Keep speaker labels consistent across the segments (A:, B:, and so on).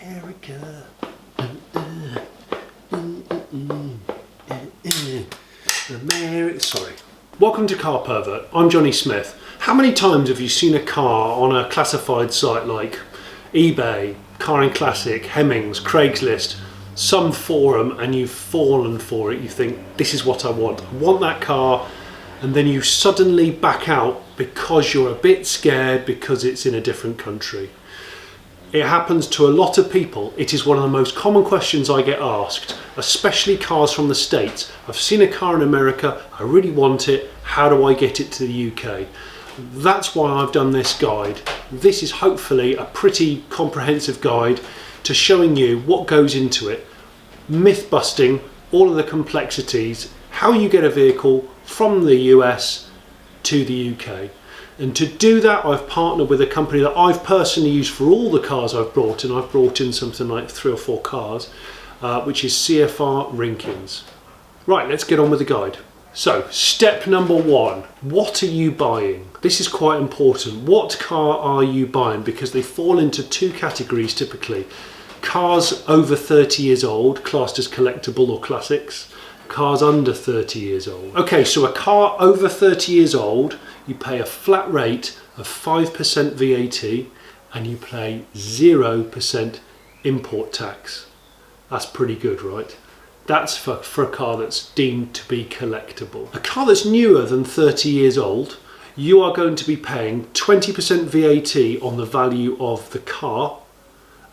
A: America. America. Sorry. Welcome to CarPervert. I'm Johnny Smith. How many times have you seen a car on a classified site like eBay, Car and Classic, Hemmings, Craigslist, some forum, and you've fallen for it? You think, this is what I want that car, and then you suddenly back out because you're a bit scared because it's in a different country. It happens to a lot of people. It is one of the most common questions I get asked, especially cars from the States. I've seen a car in America, I really want it, how do I get it to the UK? That's why I've done this guide. This is hopefully a pretty comprehensive guide to showing you what goes into it, myth busting all of the complexities, how you get a vehicle from the US to the UK. And to do that, I've partnered with a company that I've personally used for all the cars I've brought in. I've brought in something like 3 or 4 cars, which is CFR Rinkins. Right, let's get on with the guide. So, step number 1, what are you buying? This is quite important. What car are you buying? Because they fall into 2 categories typically. Cars over 30 years old, classed as collectible or classics. Cars under 30 years old. Okay, so a car over 30 years old, you pay a flat rate of 5% VAT and you pay 0% import tax. That's pretty good, right? That's for a car that's deemed to be collectible. A car that's newer than 30 years old, you are going to be paying 20% VAT on the value of the car,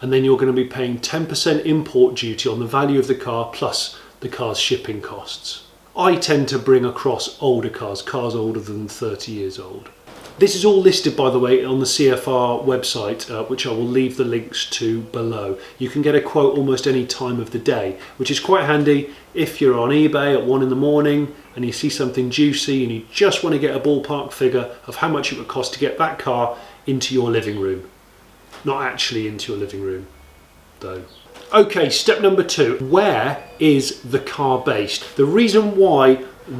A: and then you're going to be paying 10% import duty on the value of the car plus the car's shipping costs. I tend to bring across older cars older than 30 years old. This is all listed, by the way, on the CFR website, which I will leave the links to below. You can get a quote almost any time of the day, which is quite handy if you're on eBay at 1 in the morning and you see something juicy and you just want to get a ballpark figure of how much it would cost to get that car into your living room. Not actually into your living room, though. Okay, step number 2, where is the car based? The reason why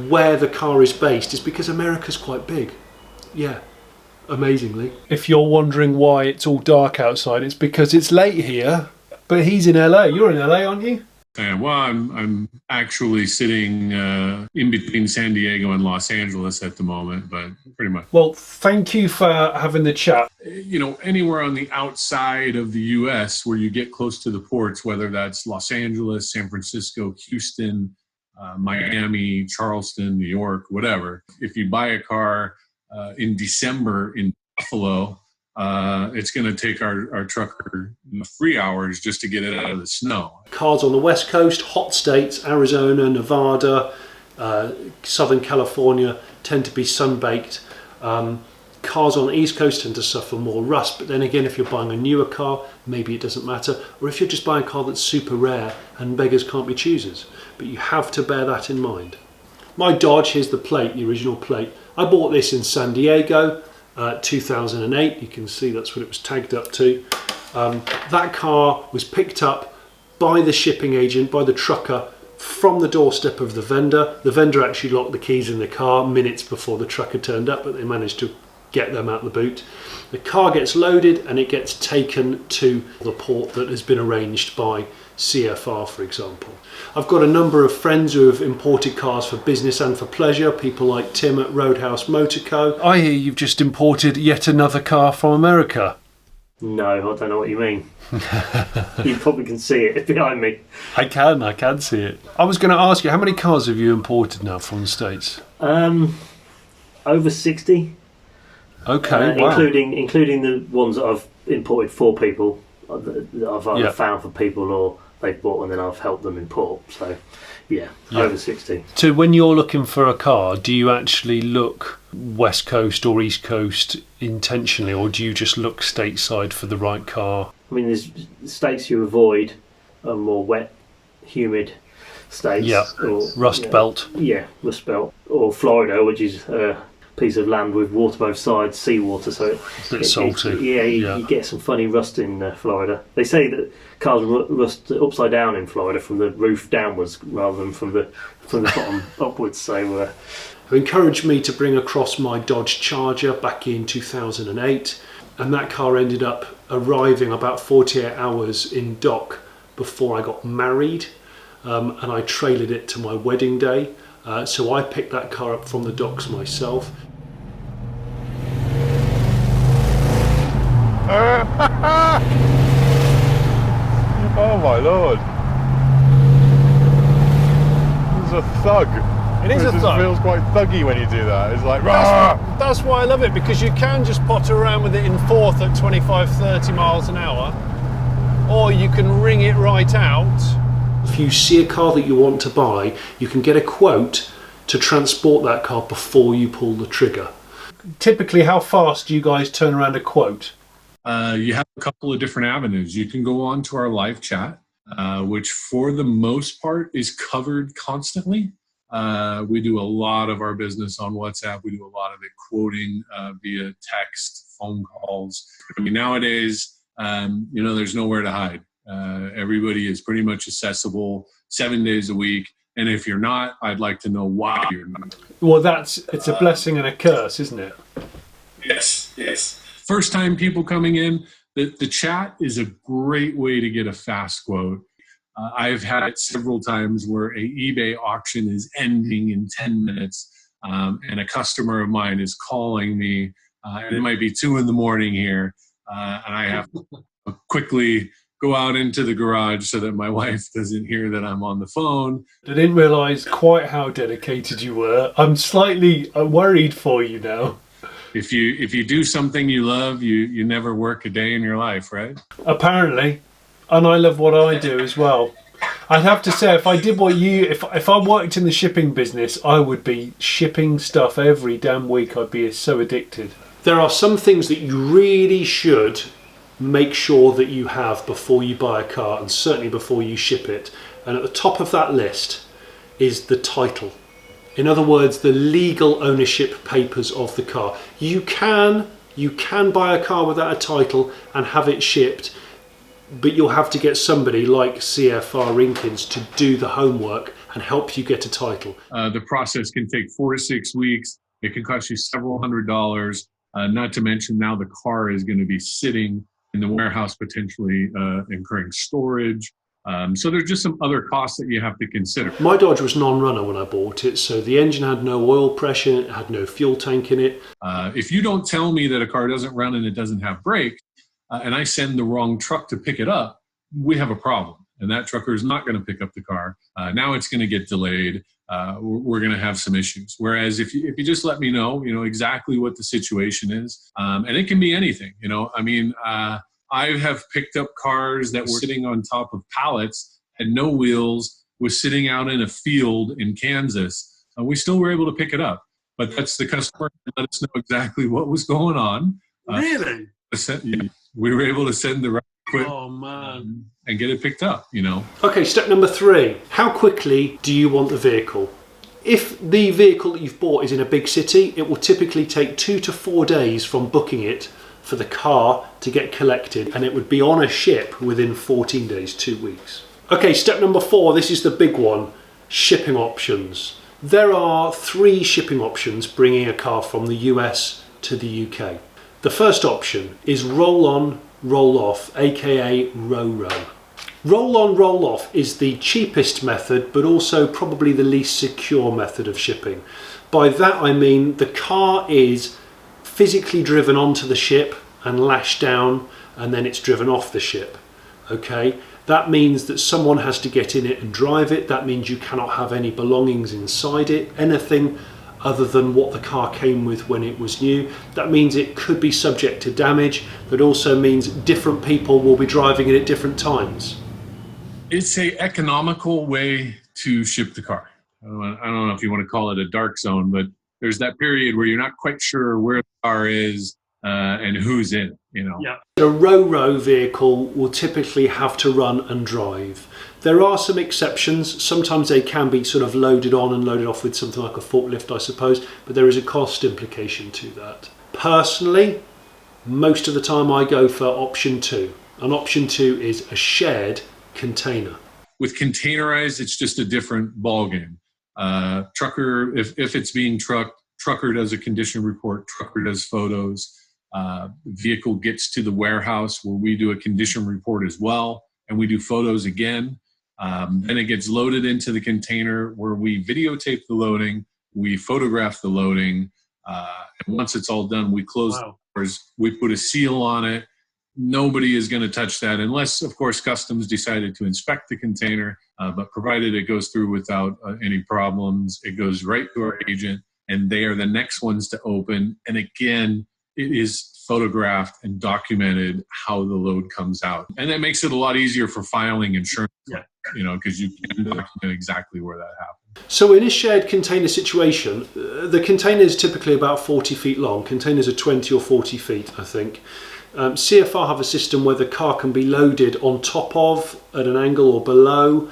A: where the car is based is because America's quite big. Yeah, amazingly. If you're wondering why it's all dark outside, it's because it's late here, but he's in LA. You're in LA, aren't you?
B: Well, I'm actually sitting in between San Diego and Los Angeles at the moment, but pretty much.
A: Well, thank you for having the chat.
B: You know, anywhere on the outside of the U.S. where you get close to the ports, whether that's Los Angeles, San Francisco, Houston, Miami, Charleston, New York, whatever. If you buy a car in December in Buffalo, it's going to take our trucker 3 hours just to get it out of the snow.
A: Cars on the West Coast, hot states, Arizona, Nevada, Southern California tend to be sun-baked. Cars on the East Coast tend to suffer more rust, but then again, if you're buying a newer car, maybe it doesn't matter. Or if you're just buying a car that's super rare, and beggars can't be choosers. But you have to bear that in mind. My Dodge, here's the plate, the original plate. I bought this in San Diego. 2008, you can see that's what it was tagged up to. That car was picked up by the shipping agent, by the trucker, from the doorstep of the vendor. The vendor actually locked the keys in the car minutes before the trucker turned up, but they managed to get them out the boot. The car gets loaded and it gets taken to the port that has been arranged by CFR, for example. I've got a number of friends who have imported cars for business and for pleasure, people like Tim at Roadhouse Motor Co. I hear you've just imported yet another car from America.
C: No, I don't know what you mean. You probably can see it behind me.
A: I can see it. I was going to ask you, how many cars have you imported now from the States?
C: Over 60.
A: Okay, wow.
C: Including the ones that I've imported for people, that I've either found for people or they've bought and then I've helped them import. So, yeah, over 60.
A: So when you're looking for a car, do you actually look West Coast or East Coast intentionally, or do you just look stateside for the right car?
C: I mean, there's states you avoid are more wet, humid states.
A: Yeah,
C: or,
A: Rust Belt.
C: Yeah, Rust Belt. Or Florida, which is piece of land with water both sides, seawater, so
A: it's a bit salty.
C: You get some funny rust in Florida. They say that cars rust upside down in Florida from the roof downwards rather than from the bottom upwards. So who
A: encouraged me to bring across my Dodge Charger back in 2008. and that car ended up arriving about 48 hours in dock before I got married, and I trailered it to my wedding day. So I picked that car up from the docks myself.
D: Oh my lord. This is a thug.
A: It is a thug.
D: It feels quite thuggy when you do that. It's like, rah!
A: That's why I love it, because you can just potter around with it in fourth at 25-30 miles an hour, or you can ring it right out. If you see a car that you want to buy, you can get a quote to transport that car before you pull the trigger. Typically, how fast do you guys turn around a quote?
B: You have a couple of different avenues. You can go on to our live chat, which for the most part is covered constantly. We do a lot of our business on WhatsApp. We do a lot of it quoting via text, phone calls. I mean, nowadays, there's nowhere to hide. Everybody is pretty much accessible 7 days a week. And if you're not, I'd like to know why you're not.
A: Well, it's a blessing and a curse, isn't it?
B: Yes. First time people coming in, the chat is a great way to get a fast quote. I've had it several times where a eBay auction is ending in 10 minutes, and a customer of mine is calling me, and it might be 2 a.m. here, and I have to quickly go out into the garage so that my wife doesn't hear that I'm on the phone.
A: I didn't realise quite how dedicated you were. I'm slightly worried for you now.
B: If you do something you love, you never work a day in your life, right?
A: Apparently. And I love what I do as well. I'd have to say, if I did what you, if I worked in the shipping business, I would be shipping stuff every damn week. I'd be so addicted. There are some things that you really should make sure that you have before you buy a car, and certainly before you ship it. And at the top of that list is the title. In other words, the legal ownership papers of the car. You can buy a car without a title and have it shipped, but you'll have to get somebody like CFR Rinkins to do the homework and help you get a title.
B: The process can take 4 to 6 weeks. It can cost you several $100s. Not to mention now the car is going to be sitting in the warehouse, potentially incurring storage. So there's just some other costs that you have to consider.
A: My Dodge was non-runner when I bought it, so the engine had no oil pressure, it had no fuel tank in it.
B: If you don't tell me that a car doesn't run and it doesn't have brakes, and I send the wrong truck to pick it up, we have a problem. And that trucker is not going to pick up the car. Now it's going to get delayed. We're going to have some issues. Whereas if you just let me know, exactly what the situation is, and it can be anything. I have picked up cars that were sitting on top of pallets, had no wheels, was sitting out in a field in Kansas. We still were able to pick it up. But that's the customer to let us know exactly what was going on.
A: Really?
B: We were able to send the right equipment.
A: Oh, man.
B: And get it picked up,
A: Okay, step number 3. How quickly do you want the vehicle? If the vehicle that you've bought is in a big city, it will typically take 2 to 4 days from booking it for the car to get collected, and it would be on a ship within 14 days, 2 weeks. Okay, step number 4, this is the big one, shipping options. There are 3 shipping options bringing a car from the US to the UK. The first option is roll on, roll off, aka Ro-Ro. Roll on, roll off is the cheapest method, but also probably the least secure method of shipping. By that I mean the car is physically driven onto the ship and lashed down, and then it's driven off the ship. Okay, that means that someone has to get in it and drive it. That means you cannot have any belongings inside it, anything other than what the car came with when it was new. That means it could be subject to damage. That also means different people will be driving it at different times.
B: It's an economical way to ship the car. I don't know if you want to call it a dark zone, but there's that period where you're not quite sure where the car is and who's in it,
A: Yeah. A Ro-Ro vehicle will typically have to run and drive. There are some exceptions. Sometimes they can be sort of loaded on and loaded off with something like a forklift, I suppose, but there is a cost implication to that. Personally, most of the time I go for option 2. And option 2 is a shared container.
B: With containerized, it's just a different ballgame. Trucker, if it's being trucked, trucker does a condition report, trucker does photos. Vehicle gets to the warehouse where we do a condition report as well, and we do photos again. Then it gets loaded into the container where we videotape the loading, we photograph the loading, and once it's all done, we close the doors, we put a seal on it. Nobody is going to touch that unless, of course, customs decided to inspect the container, but provided it goes through without any problems, it goes right to our agent, and they are the next ones to open. And again, it is photographed and documented how the load comes out. And that makes it a lot easier for filing insurance, because you can document exactly where that happened.
A: So in a shared container situation, the container is typically about 40 feet long. Containers are 20 or 40 feet, I think. CFR have a system where the car can be loaded on top of, at an angle, or below.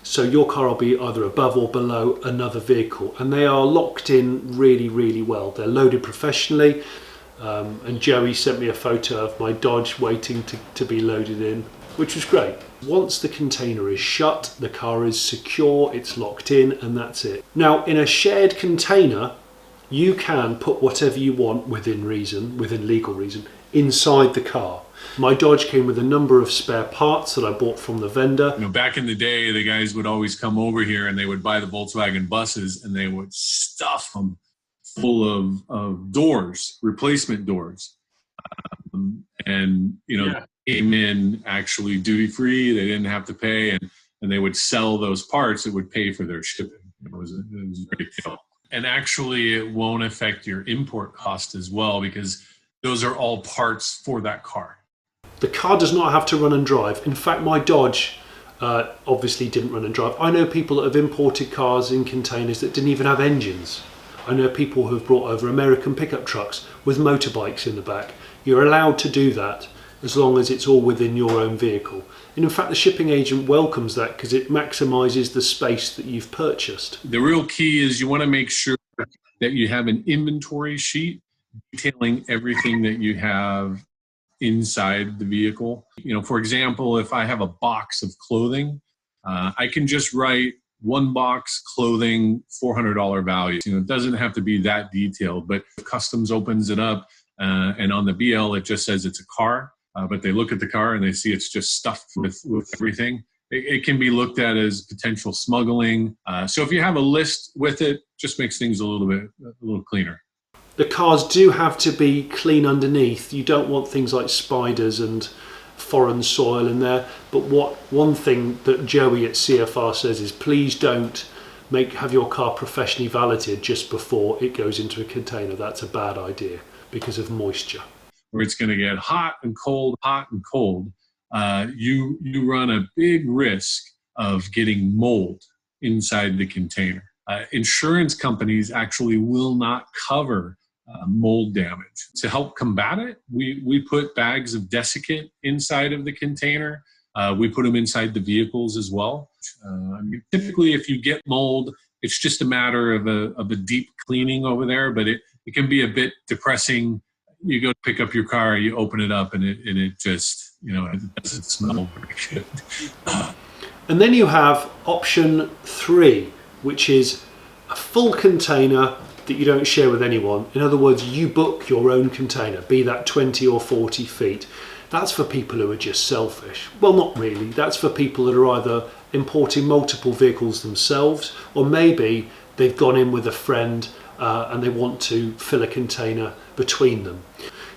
A: So your car will be either above or below another vehicle, and they are locked in really, really well. They're loaded professionally, and Joey sent me a photo of my Dodge waiting to be loaded in, which was great. Once the container is shut, the car is secure, it's locked in, and that's it. Now, in a shared container, you can put whatever you want within reason, within legal reason, inside the car. My Dodge came with a number of spare parts that I bought from the vendor.
B: Back in the day, the guys would always come over here and they would buy the Volkswagen buses and they would stuff them full of doors, replacement doors. Came in actually duty free. They didn't have to pay, and they would sell those parts. It would pay for their shipping. It was a great deal. And actually, it won't affect your import cost as well, because those are all parts for that car.
A: The car does not have to run and drive. In fact, my Dodge obviously didn't run and drive. I know people that have imported cars in containers that didn't even have engines. I know people who have brought over American pickup trucks with motorbikes in the back. You're allowed to do that as long as it's all within your own vehicle. And in fact, the shipping agent welcomes that because it maximizes the space that you've purchased.
B: The real key is you want to make sure that you have an inventory sheet detailing everything that you have inside the vehicle. For example, if I have a box of clothing, I can just write one box clothing, $400 value. It doesn't have to be that detailed, but if customs opens it up and on the BL it just says it's a car, but they look at the car and they see it's just stuffed with everything. It can be looked at as potential smuggling. So if you have a list with it, just makes things a little cleaner.
A: The cars do have to be clean underneath. You don't want things like spiders and foreign soil in there. But one thing that Joey at CFR says is, please don't have your car professionally valeted just before it goes into a container. That's a bad idea because of moisture.
B: Where it's going to get hot and cold, you run a big risk of getting mold inside the container. Insurance companies actually will not cover mold damage. To help combat it, we put bags of desiccant inside of the container. We put them inside the vehicles as well. Typically, if you get mold, it's just a matter of a deep cleaning over there, but it can be a bit depressing. You go pick up your car, you open it up, and it just, it doesn't smell very good.
A: And then you have option 3, which is a full container that you don't share with anyone. In other words, you book your own container, be that 20 or 40 feet. That's for people who are just selfish. Well, not really. That's for people that are either importing multiple vehicles themselves, or maybe they've gone in with a friend and they want to fill a container between them.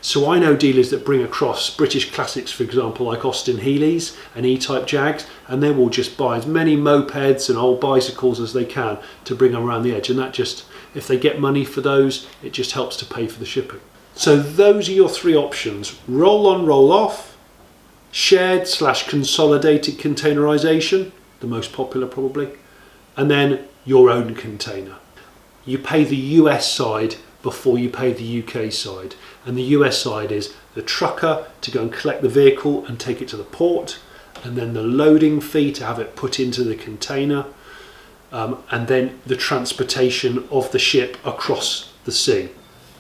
A: So I know dealers that bring across British classics, for example, like Austin Healey's and E-Type Jags, and they will just buy as many mopeds and old bicycles as they can to bring them around the edge. And that just, if they get money for those, it just helps to pay for the shipping. So those are your 3 options: roll on, roll off, shared/consolidated containerization, the most popular probably, and then your own container. You pay the US side before you pay the UK side, and the US side is the trucker to go and collect the vehicle and take it to the port, and then the loading fee to have it put into the container, and then the transportation of the ship across the sea.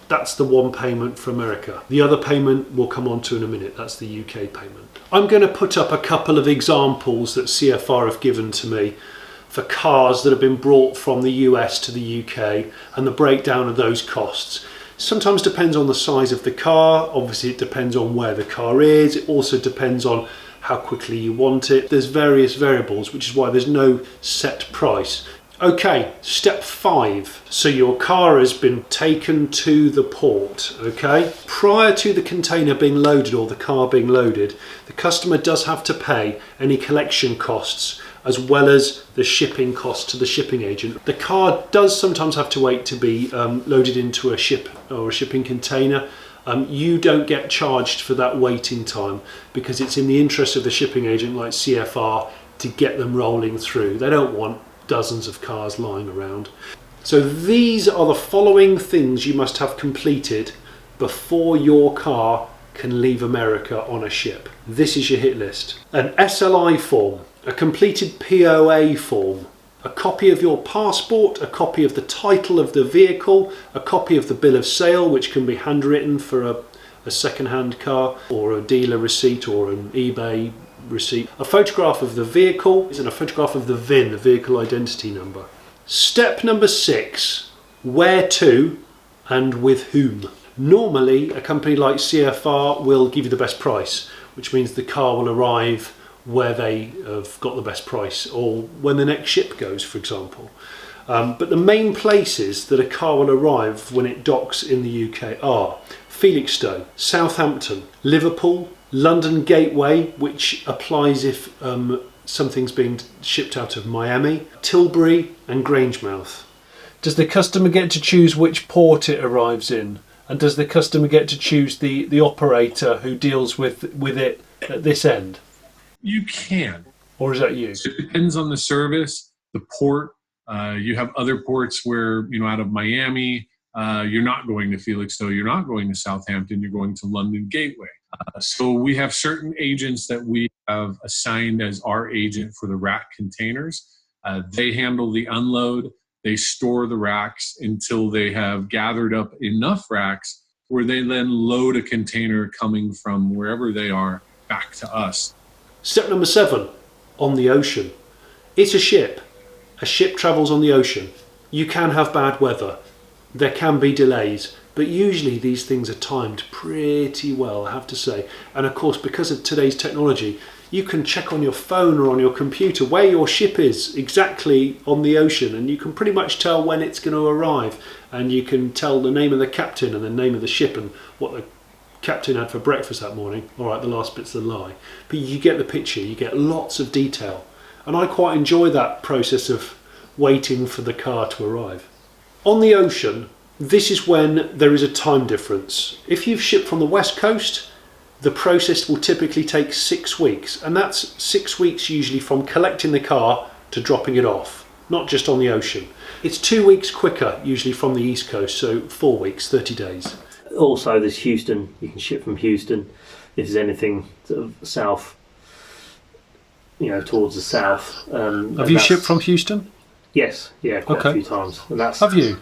A: That's the one payment for America. The other payment we'll come on to in a minute. That's the UK payment. I'm going to put up a couple of examples that CFR have given to me for cars that have been brought from the US to the UK and the breakdown of those costs. Sometimes depends on the size of the car. Obviously it depends on where the car is. It also depends on how quickly you want it. There's various variables, which is why there's no set price. Okay, step 5. So your car has been taken to the port, okay? Prior to the container being loaded or the car being loaded, the customer does have to pay any collection costs as well as the shipping costs to the shipping agent. The car does sometimes have to wait to be loaded into a ship or a shipping container. You don't get charged for that waiting time because it's in the interest of the shipping agent like CFR to get them rolling through. They don't want dozens of cars lying around. So these are the following things you must have completed before your car can leave America on a ship. This is your hit list. An SLI form, a completed POA form, a copy of your passport, a copy of the title of the vehicle, a copy of the bill of sale, which can be handwritten for a second-hand car, or a dealer receipt or an eBay receipt, a photograph of the vehicle and a photograph of the VIN, the vehicle identity number. Step number 6, where to and with whom. Normally a company like CFR will give you the best price, which means the car will arrive where they have got the best price or when the next ship goes, for example. But the main places that a car will arrive when it docks in the UK are Felixstowe, Southampton, Liverpool, London Gateway, which applies if something's being shipped out of Miami, Tilbury and Grangemouth. Does the customer get to choose which port it arrives in? And does the customer get to choose the operator who deals with it at this end?
B: You can.
A: Or is that you?
B: It depends on the service, the port. You have other ports where, out of Miami, you're not going to Felixstowe, you're not going to Southampton, you're going to London Gateway. So we have certain agents that we have assigned as our agent for the rack containers. They handle the unload. They store the racks until they have gathered up enough racks where they then load a container coming from wherever they are back to us.
A: Step number 7, on the ocean. It's a ship. A ship travels on the ocean. You can have bad weather. There can be delays, but usually these things are timed pretty well, I have to say. And of course, because of today's technology, you can check on your phone or on your computer where your ship is exactly on the ocean, and you can pretty much tell when it's going to arrive, and you can tell the name of the captain and the name of the ship and what the captain had for breakfast that morning. All right, the last bit's the lie, but you get the picture. You get lots of detail, and I quite enjoy that process of waiting for the car to arrive. On the ocean, this is when there is a time difference. If you've shipped from the west coast, the process will typically take 6 weeks, and that's 6 weeks usually from collecting the car to dropping it off, not just on the ocean. It's 2 weeks quicker usually from the east coast, so 4 weeks, 30 days.
C: Also there's Houston, you can ship from Houston if there's anything sort of south, towards the south.
A: Have you shipped from Houston?
C: Yes, yeah, quite a few times. And that's,
A: have you?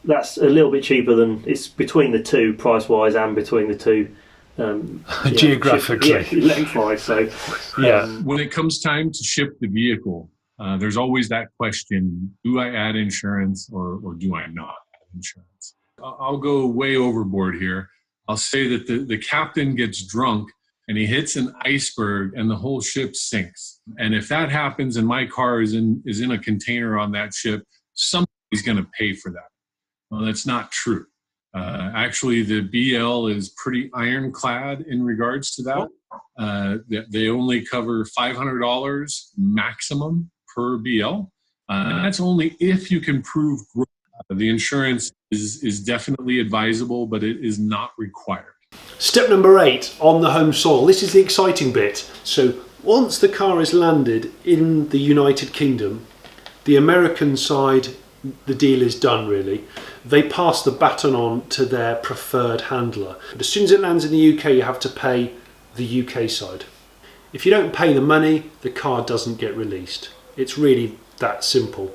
C: That's a little bit cheaper than, it's between the two price-wise and between the two
A: geographically,
C: lengthwise. So
B: when it comes time to ship the vehicle, there's always that question: do I add insurance or do I not add insurance? I'll go way overboard here. I'll say that the captain gets drunk and he hits an iceberg and the whole ship sinks. And if that happens and my car is in a container on that ship, somebody's going to pay for that. Well, that's not true. Actually, the BL is pretty ironclad in regards to that. They only cover $500 maximum per BL. And that's only if you can prove growth. The insurance is definitely advisable, but it is not required.
A: Step number 8, on the home soil. This is the exciting bit. So once the car is landed in the United Kingdom, the American side, the deal is done really. They pass the baton on to their preferred handler. But as soon as it lands in the UK, you have to pay the UK side. If you don't pay the money, the car doesn't get released. It's really that simple.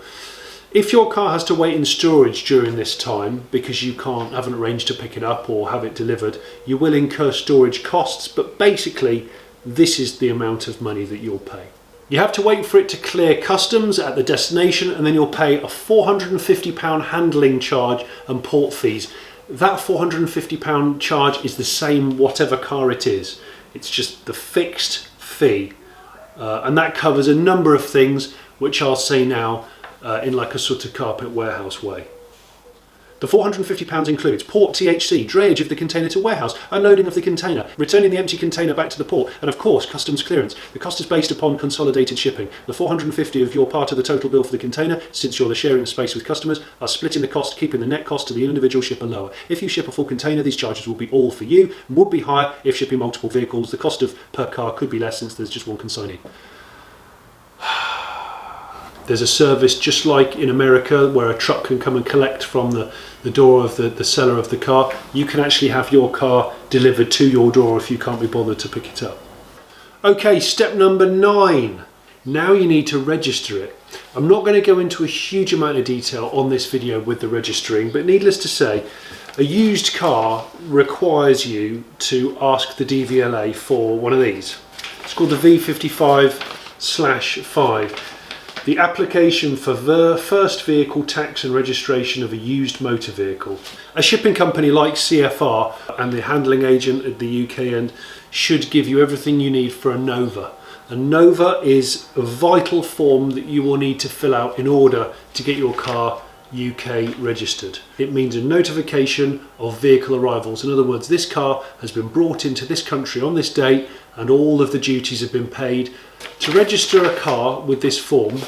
A: If your car has to wait in storage during this time because you haven't arranged to pick it up or have it delivered, you will incur storage costs, but basically this is the amount of money that you'll pay. You have to wait for it to clear customs at the destination, and then you'll pay a £450 handling charge and port fees. that £450 charge is the same whatever car it is. It's just the fixed fee, and that covers a number of things which I'll say now in like a sort of carpet warehouse way. The £450 includes port THC, drayage of the container to warehouse, unloading of the container, returning the empty container back to the port, and of course customs clearance. The cost is based upon consolidated shipping. The £450 of your part of the total bill for the container, since you're sharing the space with customers, are splitting the cost, keeping the net cost to the individual shipper lower. If you ship a full container, these charges will be all for you, and would be higher if shipping multiple vehicles. The cost of per car could be less since there's just one consignee. There's a service just like in America where a truck can come and collect from the door of the seller of the car. You can actually have your car delivered to your door if you can't be bothered to pick it up. Okay, step number 9. Now you need to register it. I'm not going to go into a huge amount of detail on this video with the registering, but needless to say, a used car requires you to ask the DVLA for one of these. It's called the V55/5. The application for the first vehicle tax and registration of a used motor vehicle. A shipping company like CFR and the handling agent at the UK end should give you everything you need for a Nova. A Nova is a vital form that you will need to fill out in order to get your car UK registered. It means a notification of vehicle arrivals. In other words, this car has been brought into this country on this date and all of the duties have been paid. To register a car with this form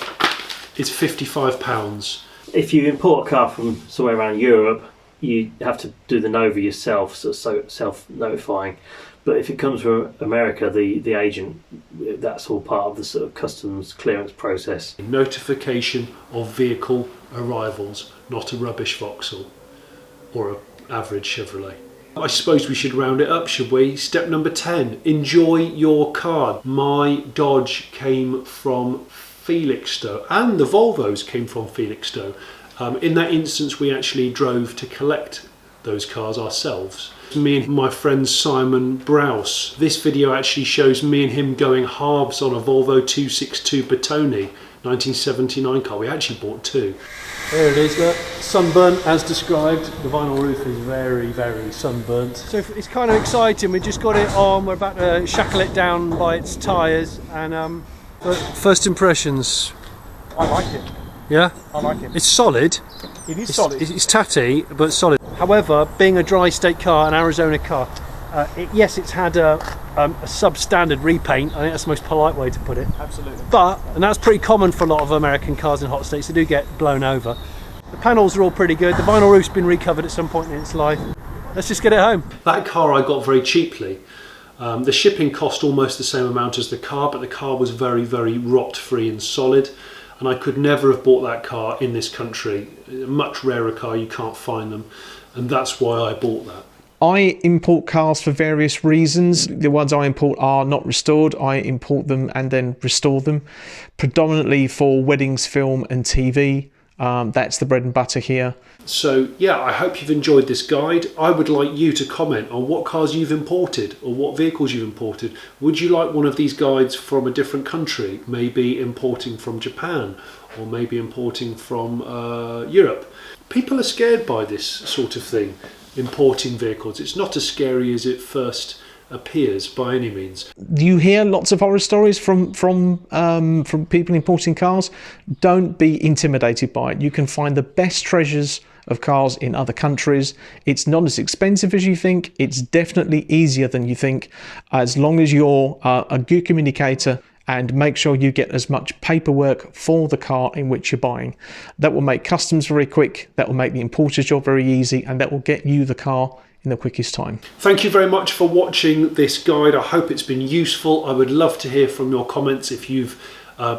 A: is £55.
C: If you import a car from somewhere around Europe, you have to do the Nova yourself, so self-notifying. But if it comes from America, the agent, that's all part of the sort of customs clearance process.
A: Notification of vehicle arrivals, not a rubbish Vauxhall or an average Chevrolet. I suppose we should round it up, should we? Step number 10, enjoy your car. My Dodge came from Felixstowe and the Volvos came from Felixstowe. In that instance, we actually drove to collect those cars ourselves. Me and my friend Simon Browse. This video actually shows me and him going halves on a Volvo 262 Bertone 1979 car. We actually bought 2. There it is, sunburnt as described. The vinyl roof is very, very sunburnt. So it's kind of exciting. We just got it on. We're about to shackle it down by its tyres. And first impressions.
E: I like it.
A: Yeah?
E: I like it.
A: It's solid.
E: It is solid.
A: It's tatty, but solid. However, being a dry state car, an Arizona car, yes, it's had a substandard repaint. I think that's the most polite way to put it.
E: Absolutely.
A: And that's pretty common for a lot of American cars in hot states. They do get blown over. The panels are all pretty good. The vinyl roof's been recovered at some point in its life. Let's just get it home. That car I got very cheaply. The shipping cost almost the same amount as the car, but the car was very, very rot-free and solid. And I could never have bought that car in this country. A much rarer car, you can't find them. And that's why I bought that.
F: I import cars for various reasons. The ones I import are not restored. I import them and then restore them, predominantly for weddings, film and TV. That's the bread and butter here.
A: So yeah, I hope you've enjoyed this guide. I would like you to comment on what cars you've imported or what vehicles you've imported. Would you like one of these guides from a different country? Maybe importing from Japan or maybe importing from Europe. People are scared by this sort of thing. Importing vehicles. It's not as scary as it first appears by any means.
F: You hear lots of horror stories from people importing cars. Don't be intimidated by it. You can find the best treasures of cars in other countries. It's not as expensive as you think. It's definitely easier than you think, as long as you're a good communicator and make sure you get as much paperwork for the car in which you're buying. That will make customs very quick, that will make the importer's job very easy, and that will get you the car in the quickest time.
A: Thank you very much for watching this guide. I hope it's been useful. I would love to hear from your comments if you've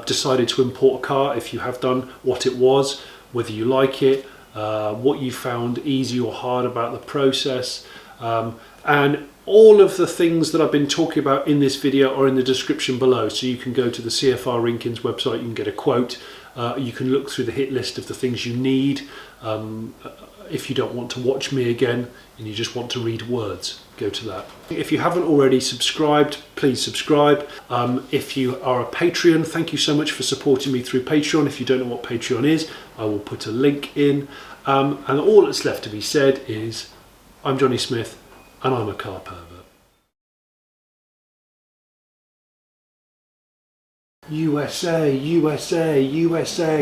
A: decided to import a car, if you have done, what it was, whether you like it, what you found easy or hard about the process, and all of the things that I've been talking about in this video are in the description below, so you can go to the CFR Rinkins website, you can get a quote, you can look through the hit list of the things you need. If you don't want to watch me again and you just want to read words, go to that. If you haven't already subscribed, please subscribe. If you are a Patreon, thank you so much for supporting me through Patreon. If you don't know what Patreon is, I will put a link in. And all that's left to be said is I'm Johnny Smith, and I'm a car pervert. USA, USA, USA.